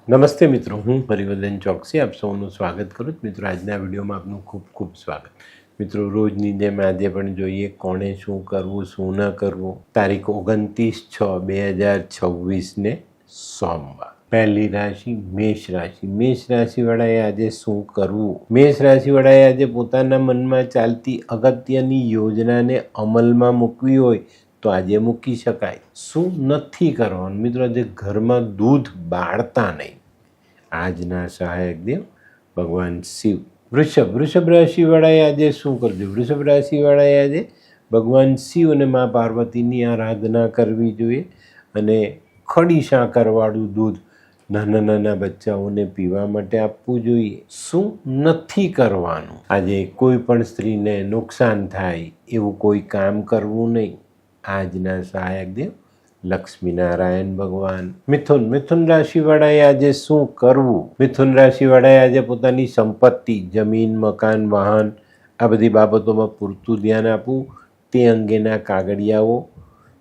નમસ્તે મિત્રો, હું હરિવર્ધન ચોકસી આપ સૌનું સ્વાગત કરું છું. મિત્રો, આજના વિડીયોમાં આપનું ખૂબ ખૂબ સ્વાગત. મિત્રો, રોજની જેમ આજે પણ જોઈએ કોણે શું કરવું શું ન કરવું. તારીખ 29/6/2026 સોમવાર. પહેલી રાશિ મેષ રાશિ. મેષ રાશિવાળાએ આજે શું કરવું? મેષ રાશિવાળાએ આજે પોતાના મનમાં ચાલતી અગત્યની યોજનાને અમલમાં મૂકવી હોય તો આજે મૂકી શકાય. શું નથી કરવાનું? મિત્રો, આજે ઘરમાં દૂધ બાળતા નહીં. આજના સહાયક દેવ ભગવાન શિવ. વૃષભ રાશિવાળાએ આજે શું કરજો? વૃષભ રાશિવાળાએ આજે ભગવાન શિવ અને મા પાર્વતીની આરાધના કરવી જોઈએ અને ખડી સાકરવાળું દૂધ નાના નાના બચ્ચાઓને પીવા માટે આપવું જોઈએ. શું નથી કરવાનું? આજે કોઈ પણ સ્ત્રીને નુકસાન થાય એવું કોઈ કામ કરવું નહીં. આજના સહાયક દેવ લક્ષ્મીનારાયણ ભગવાન. મિથુન રાશિવાળાએ આજે શું કરવું? મિથુન રાશિવાળાએ આજે પોતાની સંપત્તિ, જમીન, મકાન, વાહન આ બધી બાબતોમાં પૂરતું ધ્યાન આપવું. તે અંગેના કાગળિયાઓ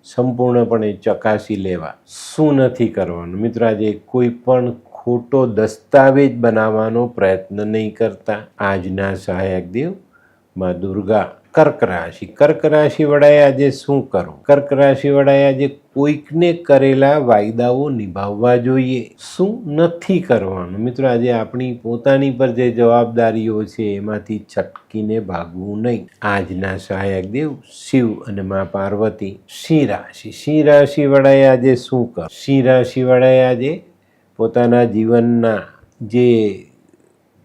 સંપૂર્ણપણે ચકાસી લેવા. શું નથી કરવાનું? મિત્રો, આજે કોઈ પણ ખોટો દસ્તાવેજ બનાવવાનો પ્રયત્ન નહીં કરતા. આજના સહાયક દેવ મા દુર્ગા. કર્ક રાશિવાળાએ આજે શું કરવું? કર્ક રાશિવાળાએ આજે કોઈકને કરેલા વાયદાઓ નિભાવવા જોઈએ. શું નથી કરવાનું? મિત્રો, આજે આપણી પોતાની પર જે જવાબદારીઓ છે એમાંથી છટકીને ભાગવું નહીં. આજના સહાયક દેવ શિવ અને મા પાર્વતી. સિંહ રાશિવાળાએ આજે શું કરવું? સિંહ રાશિવાળાએ આજે પોતાના જીવનના જે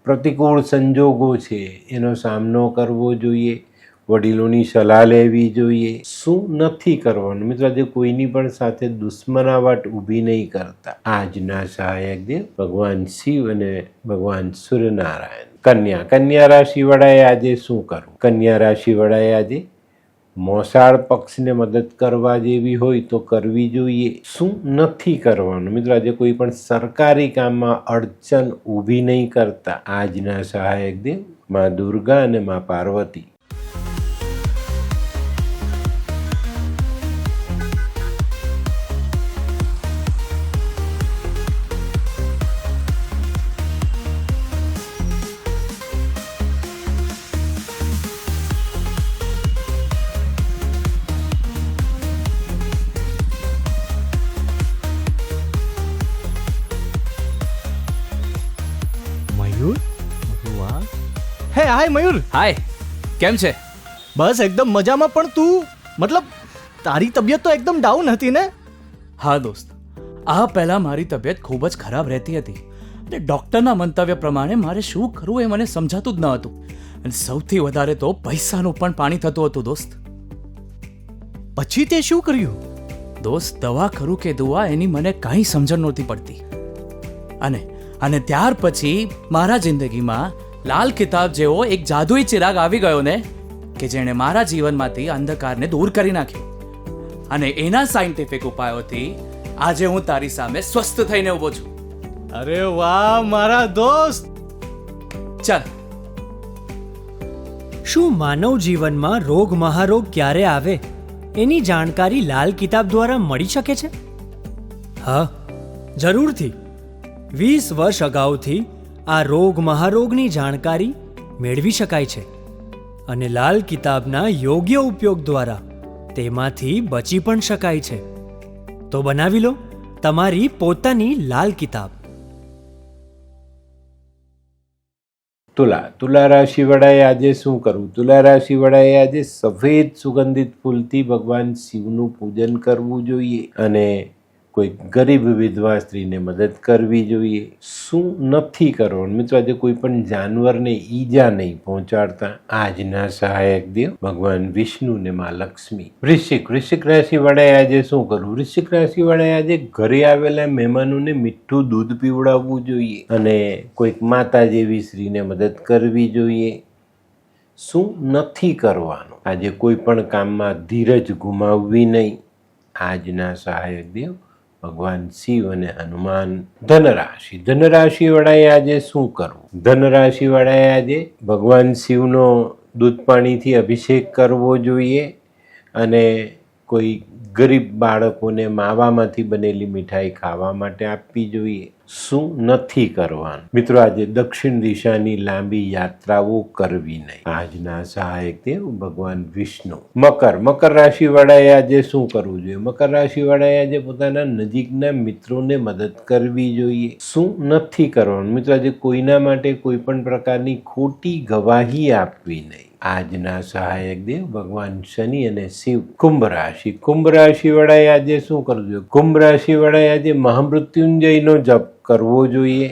પ્રતિકૂળ સંજોગો છે એનો સામનો કરવો જોઈએ. વડીલોની સલાહ લેવી જોઈએ. શું નથી કરવાનું? મિત્રો, આજે કોઈની પણ સાથે દુશ્મનાવટ ઊભી નહીં કરતા. આજના સહાયક દેવ ભગવાન શિવ અને ભગવાન સૂર્યનારાયણ. કન્યા રાશિવાળાએ આજે શું કરવું? કન્યા રાશિવાળાએ આજે મોસાળ પક્ષને મદદ કરવા જેવી હોય તો કરવી જોઈએ. શું નથી કરવાનું? મિત્રો, આજે કોઈ પણ સરકારી કામમાં અડચણ ઊભી નહીં કરતા. આજના સહાયક દેવ મા દુર્ગા અને મા પાર્વતી. મયુર, વાહ. હે હાય મયુર. હાય, કેમ છે? બસ એકદમ મજામાં. પણ તું મતલબ તારી તબિયત તો એકદમ ડાઉન હતી ને? હા દોસ્ત, આ પહેલાં મારી તબિયત ખૂબ જ ખરાબ રહેતી હતી અને ડૉક્ટરના મંતવ્ય પ્રમાણે મારે શું કરવું એ મને સમજાતું જ ન હતું. અને સૌથી વધારે તો પૈસાનું પણ પાણી થતું હતું દોસ્ત. પછી તે શું કર્યું? દોસ્ત, દવા કરું કે દુઆ એની મને કાંઈ સમજણ નહોતી પડતી. અને ત્યાર પછી મારા જિંદગીમાં લાલ કિતાબ જેવો એક જાદુઈ ચિરાગ આવી ગયો ને કે જેણે મારા જીવનમાંથી અંધકારને દૂર કરી નાખ્યો. અને એના સાયન્ટિફિક ઉપાયોથી આજે હું તારી સામે સ્વસ્થ થઈને ઊભો છું. અરે વાહ મારા દોસ્ત. ચાલ. શું માનવ જીવનમાં રોગ મહારોગ ક્યારે આવે એની જાણકારી લાલ કિતાબ દ્વારા મળી શકે છે? હા, જરૂરથી. 20 વર્ષ અગાઉથી આ રોગ મહારોગની જાણકારી મેળવી શકાય છે અને લાલ કિતાબના યોગ્ય ઉપયોગ દ્વારા તેમાંથી બચી પણ શકાય છે. તો બનાવી લો તમારી પોતાની લાલ કિતાબ. તુલા રાશિવાળાએ આજે શું કરવું? તુલા રાશિવાળાએ આજે સફેદ સુગંધિત ફૂલથી ભગવાન શિવનું પૂજન કરવું જોઈએ અને કોઈ ગરીબ વિધવા સ્ત્રીને મદદ કરવી જોઈએ. શું નથી કરવાનું? મિત્રો, આજે કોઈ પણ જાનવરને ઈજા નહીં પહોંચાડતા. આજના સહાયક દેવ ભગવાન વિષ્ણુ ને મા લક્ષ્મી. વૃશ્ચિક રાશિવાળાએ આજે શું કરવું? વૃશ્ચિક રાશિવાળાએ આજે ઘરે આવેલા મહેમાનોને મીઠું દૂધ પીવડાવવું જોઈએ અને કોઈક માતા જેવી સ્ત્રીને મદદ કરવી જોઈએ. શું નથી કરવાનું? આજે કોઈ પણ કામમાં ધીરજ ગુમાવવી નહીં. આજના સહાયક દેવ ભગવાન શિવ અને હનુમાન. ધનરાશિવાળાએ આજે શું કરવું? ધનરાશિવાળાએ આજે ભગવાન શિવનો દૂધ પાણીથી અભિષેક કરવો જોઈએ અને કોઈ ગરીબ બાળકોને માવામાંથી બનેલી મીઠાઈ ખાવા માટે આપવી જોઈએ. શું નથી કરવાનું? મિત્રો, આજે દક્ષિણ દિશાની લાંબી યાત્રાઓ કરવી નહીં. આજના સહાયક દેવ ભગવાન વિષ્ણુ. મકર રાશિ વાળાએ આજે શું કરવું જોઈએ? મકર રાશિ વાળાએ આજે પોતાના નજીકના મિત્રોને મદદ કરવી જોઈએ. શું નથી કરવાનું? મિત્રો, આજે કોઈના માટે કોઈ પણ પ્રકારની ખોટી ગવાહી આપવી નહીં. આજના સહાયક દેવ ભગવાન શનિ અને શિવ. કુંભ રાશિ વાળાએ આજે શું કરવું જોઈએ? કુંભ રાશિ વાળાએ આજે મહામૃત્યુંજયનો જપ કરવો જોઈએ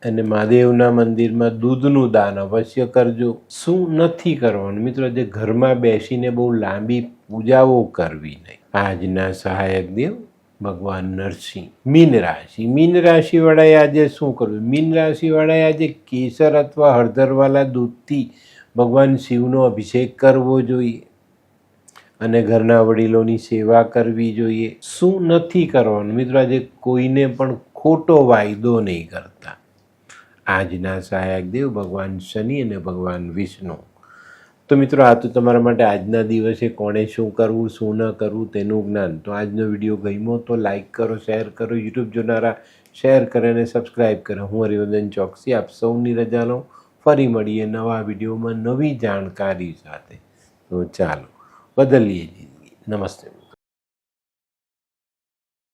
અને મહાદેવના મંદિરમાં દૂધનું દાન અવશ્ય કરજો. શું નથી કરવાનું? મિત્રો, આજે ઘરમાં બેસીને બહુ લાંબી પૂજાઓ કરવી નહીં. આજના સહાયક દેવ ભગવાન નરસિંહ. મીન રાશિ વાળાએ આજે શું કરવું? મીન રાશિ વાળાએ આજે કેસર અથવા હળદરવાળા દૂધથી ભગવાન શિવનો અભિષેક કરવો જોઈએ અને ઘરના વડીલોની સેવા કરવી જોઈએ. શું નથી કરવાનું? મિત્રો, આજે કોઈને પણ ખોટો વાયદો નહીં કરતા. આજના સહાયક દેવ ભગવાન શનિ અને ભગવાન વિષ્ણુ. તો મિત્રો, આ તો તમારા માટે આજના દિવસે કોણે શું કરવું શું ન કરવું તેનું જ્ઞાન. તો આજનો વિડીયો ગમ્યો તો લાઈક કરો, શેર કરો, યુટ્યુબ જોનારા શેર કરે અને સબસ્ક્રાઈબ કરે. હું હરિવર્ધન ચોકસી આપ સૌની રજા લઉં. ફરી મળીએ નવા વિડીયોમાં નવી જાણકારી સાથે. તો ચાલો બદલીએ જિંદગી. નમસ્તે.